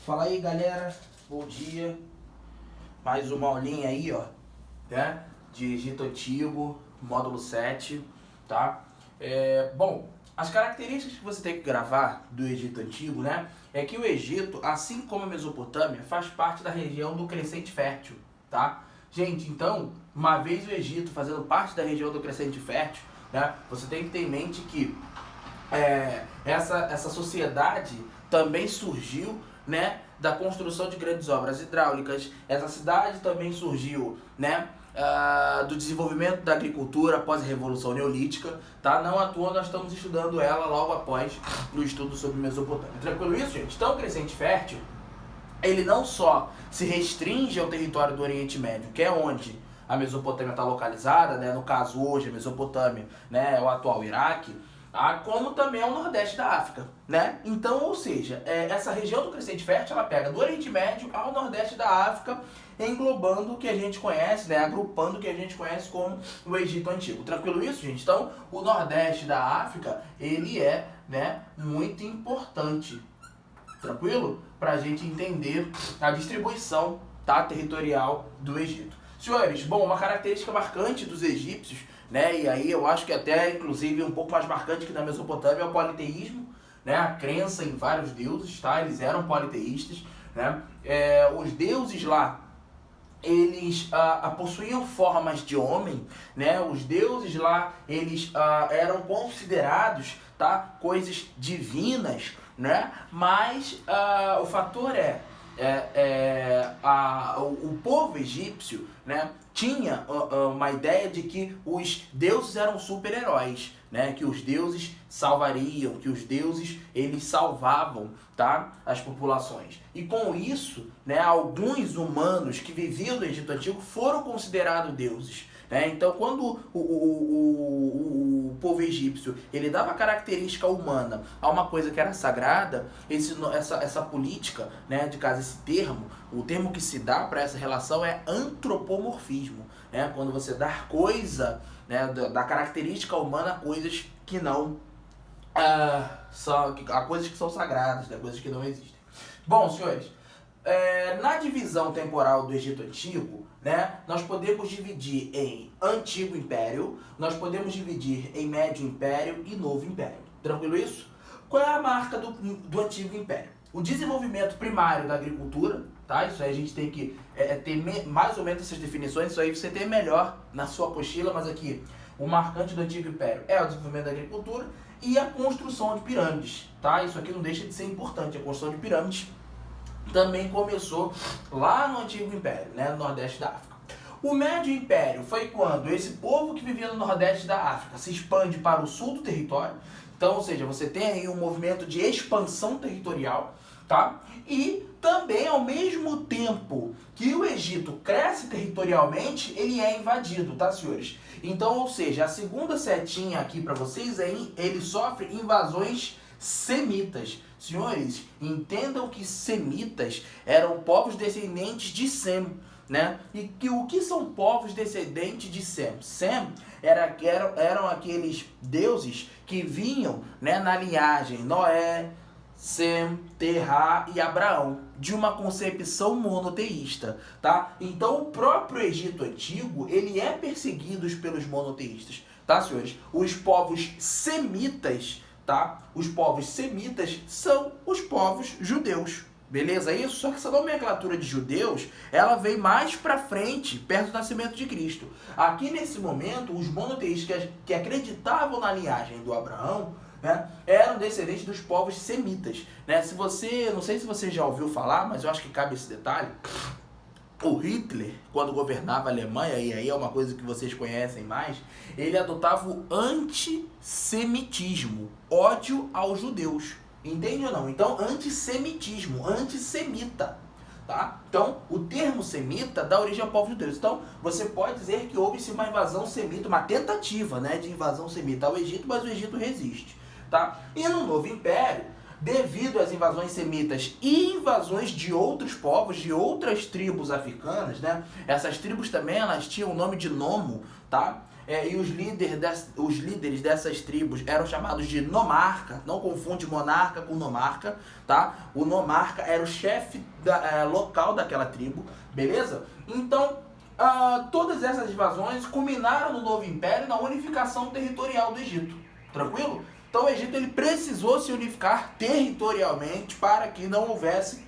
Fala aí, galera, bom dia. Mais uma aulinha aí, ó, né, de Egito Antigo, módulo 7, tá? Bom, as características que você tem que gravar do Egito Antigo, né, é que o Egito, assim como a Mesopotâmia, faz parte da região do Crescente Fértil, tá? Gente, então, uma vez o Egito fazendo parte da região do Crescente Fértil, né, você tem que ter em mente que essa sociedade também surgiu, né, da construção de grandes obras hidráulicas. Essa cidade também surgiu, né, do desenvolvimento da agricultura após a Revolução Neolítica, tá? Não à toa nós estamos estudando ela logo após o estudo sobre Mesopotâmia. Tranquilo isso, gente? Então, o Crescente Fértil, ele não só se restringe ao território do Oriente Médio, que é onde a Mesopotâmia está localizada, né? No caso hoje a Mesopotâmia, né, o atual Iraque, como também ao Nordeste da África, né? Então, ou seja, essa região do Crescente Fértil, ela pega do Oriente Médio ao Nordeste da África, englobando o que a gente conhece, né? Agrupando o que a gente conhece como o Egito Antigo. Tranquilo isso, gente? Então, o Nordeste da África, ele é, né, muito importante, tranquilo? Para a gente entender a distribuição, tá, territorial do Egito. Senhores, bom, uma característica marcante dos egípcios, né, e aí eu acho que até inclusive um pouco mais marcante que na Mesopotâmia, é o politeísmo, né, a crença em vários deuses, tá, eles eram politeístas, né, os deuses lá, eles possuíam formas de homem, né, os deuses lá, eles eram considerados, tá, coisas divinas, né, mas o fator o povo egípcio, né, tinha uma ideia de que os deuses eram super-heróis, né, que os deuses salvariam, que os deuses eles salvavam, tá, as populações. E com isso, né, alguns humanos que viviam no Egito Antigo foram considerados deuses. Então, quando o povo egípcio ele dava característica humana a uma coisa que era sagrada, essa política, né, de caso esse termo, o termo que se dá para essa relação é antropomorfismo, né, quando você dá coisa, né, da característica humana a coisas que não a coisas que são sagradas, né, coisas que não existem. Bom, senhores, na divisão temporal do Egito Antigo, né, nós podemos dividir em Antigo Império, nós podemos dividir em Médio Império e Novo Império. Tranquilo isso? Qual é a marca do Antigo Império? O desenvolvimento primário da agricultura, tá? Isso aí a gente tem que ter mais ou menos essas definições, isso aí você tem melhor na sua apostila, mas aqui o marcante do Antigo Império é o desenvolvimento da agricultura e a construção de pirâmides, tá? Isso aqui não deixa de ser importante, a construção de pirâmides também começou lá no Antigo Império, né, no Nordeste da África. O Médio Império foi quando esse povo que vivia no Nordeste da África se expande para o sul do território. Então, ou seja, você tem aí um movimento de expansão territorial, tá? E também, ao mesmo tempo que o Egito cresce territorialmente, ele é invadido, tá, senhores? Então, ou seja, a segunda setinha aqui para vocês aí, ele sofre invasões semitas. Senhores, entendam que semitas eram povos descendentes de Sem, né? E o que são povos descendentes de Sem? Sem eram aqueles deuses que vinham, né, na linhagem Noé, Sem, Terá e Abraão, de uma concepção monoteísta, tá? Então o próprio Egito Antigo, ele é perseguido pelos monoteístas, tá, senhores? Os povos semitas, tá? Os povos semitas são os povos judeus, beleza? Isso, só que essa nomenclatura de judeus, ela vem mais pra frente, perto do nascimento de Cristo. Aqui nesse momento, os monoteístas que acreditavam na linhagem do Abraão, né, eram descendentes dos povos semitas, né? Não sei se você já ouviu falar, mas eu acho que cabe esse detalhe. O Hitler, quando governava a Alemanha, e aí é uma coisa que vocês conhecem mais, ele adotava o antissemitismo, ódio aos judeus. Entende ou não? Então, antissemitismo, antissemita, tá? Então, o termo semita dá origem ao povo judeu. Então, você pode dizer que houve-se uma invasão semita, uma tentativa, né, de invasão semita ao Egito, mas o Egito resiste, tá? E no Novo Império, devido às invasões semitas e invasões de outros povos, de outras tribos africanas, né? Essas tribos também, elas tinham o nome de Nomo, tá? e os líderes dessas tribos eram chamados de nomarca. Não confunde monarca com nomarca, tá? O nomarca era o chefe local daquela tribo, beleza? Então, todas essas invasões culminaram no novo império, na unificação territorial do Egito, tranquilo? Então o Egito ele precisou se unificar territorialmente para que não houvesse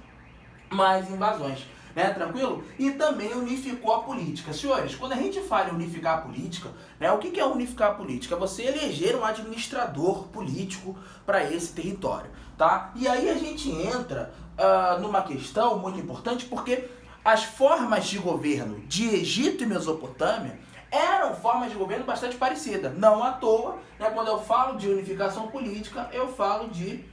mais invasões, né? Tranquilo? E também unificou a política. Senhores, quando a gente fala em unificar a política, né, o que é unificar a política? É você eleger um administrador político para esse território, tá? E aí a gente entra numa questão muito importante, porque as formas de governo de Egito e Mesopotâmia eram formas de governo bastante parecidas. Não à toa, né, quando eu falo de unificação política, eu falo de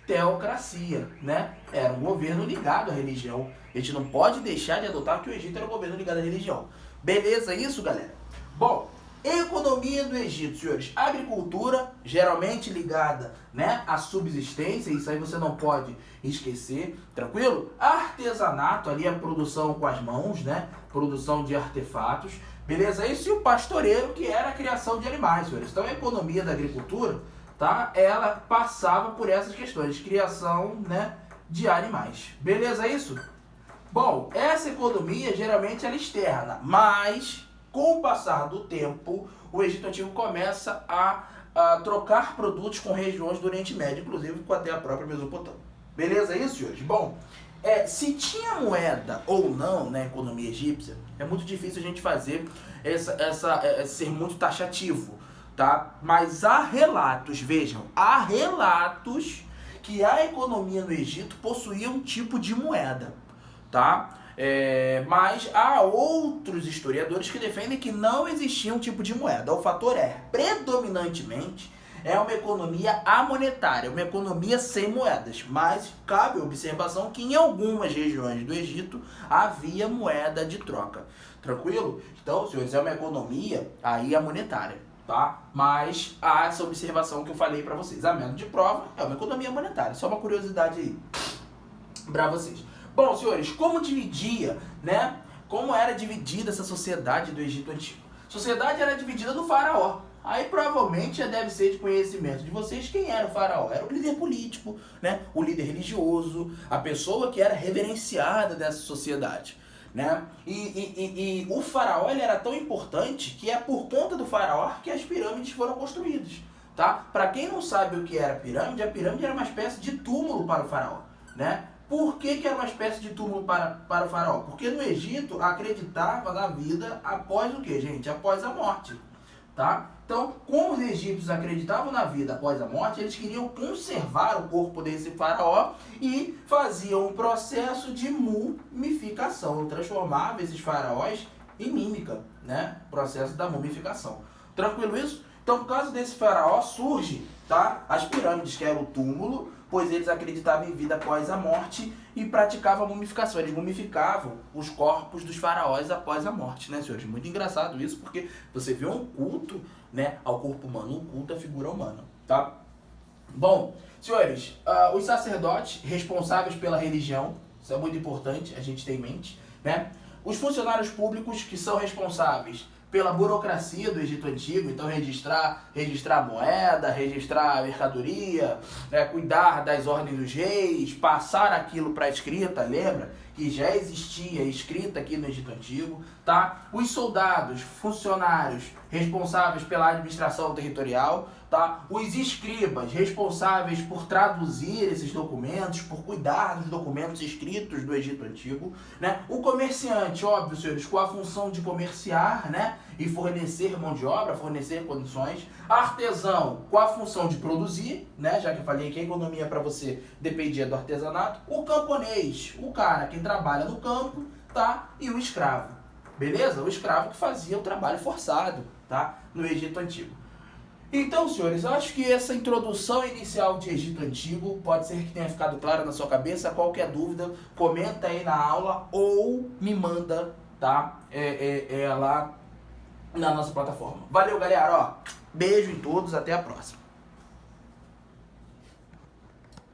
teocracia, né? Era um governo ligado à religião. A gente não pode deixar de adotar que o Egito era um governo ligado à religião. Beleza isso, galera? Bom, economia do Egito, senhores. Agricultura, geralmente ligada, né, à subsistência, isso aí você não pode esquecer, tranquilo? Artesanato, ali a produção com as mãos, né? Produção de artefatos, beleza? Isso, e o pastoreiro, que era a criação de animais, senhores. Então a economia da agricultura, tá? Ela passava por essas questões, criação, né, de animais. Beleza isso? Bom, essa economia geralmente era externa, mas com o passar do tempo, o Egito Antigo começa a trocar produtos com regiões do Oriente Médio, inclusive com até a própria Mesopotâmia. Beleza isso, senhores? Bom, se tinha moeda ou não na economia egípcia, é muito difícil a gente fazer ser muito taxativo, tá? Mas há relatos, vejam, há relatos que a economia no Egito possuía um tipo de moeda, tá? Mas há outros historiadores que defendem que não existia um tipo de moeda. O fator predominantemente, é uma economia amonetária, uma economia sem moedas. Mas cabe a observação que em algumas regiões do Egito havia moeda de troca. Tranquilo? Então, senhores, é uma economia aí monetária, tá? Mas há essa observação que eu falei para vocês. A menos de prova, é uma economia monetária. Só uma curiosidade aí para vocês. Bom, senhores, como dividia, né? Como era dividida essa sociedade do Egito Antigo? A sociedade era dividida no faraó. Aí provavelmente já deve ser de conhecimento de vocês quem era o faraó. Era o líder político, né? O líder religioso, a pessoa que era reverenciada dessa sociedade, né? E o faraó ele era tão importante que é por conta do faraó que as pirâmides foram construídas, tá? Para quem não sabe o que era a pirâmide era uma espécie de túmulo para o faraó, né? Por que era uma espécie de túmulo para o faraó? Porque no Egito acreditava na vida após o que, gente? Após a morte, tá? Então, como os egípcios acreditavam na vida após a morte, eles queriam conservar o corpo desse faraó e faziam um processo de mumificação, transformavam esses faraós em mímica, né? Processo da mumificação. Tranquilo isso? Então, por causa desse faraó surge, tá, as pirâmides, que era o túmulo, pois eles acreditavam em vida após a morte e praticavam a mumificação. Eles mumificavam os corpos dos faraós após a morte, né, senhores? Muito engraçado isso, porque você vê um culto, né, ao corpo humano, um culto à figura humana, tá? Bom, senhores, os sacerdotes responsáveis pela religião, isso é muito importante a gente ter em mente, né? Os funcionários públicos que são responsáveis pela burocracia do Egito Antigo, então registrar moeda, registrar mercadoria, né, cuidar das ordens dos reis, passar aquilo para a escrita, lembra? Que já existia escrita aqui no Egito Antigo, tá? Os soldados, funcionários responsáveis pela administração territorial, tá? Os escribas responsáveis por traduzir esses documentos, por cuidar dos documentos escritos do Egito Antigo, né? O comerciante, óbvio, senhores, com a função de comerciar, né? E fornecer mão de obra, fornecer condições. Artesão, com a função de produzir, né? Já que eu falei que a economia para você dependia do artesanato. O camponês, o cara que trabalha no campo, tá? E o escravo, beleza? O escravo que fazia o trabalho forçado, tá? No Egito Antigo. Então, senhores, eu acho que essa introdução inicial de Egito Antigo pode ser que tenha ficado clara na sua cabeça. Qualquer dúvida, comenta aí na aula ou me manda, tá? Lá na nossa plataforma. Valeu, galera, ó. Beijo em todos, até a próxima.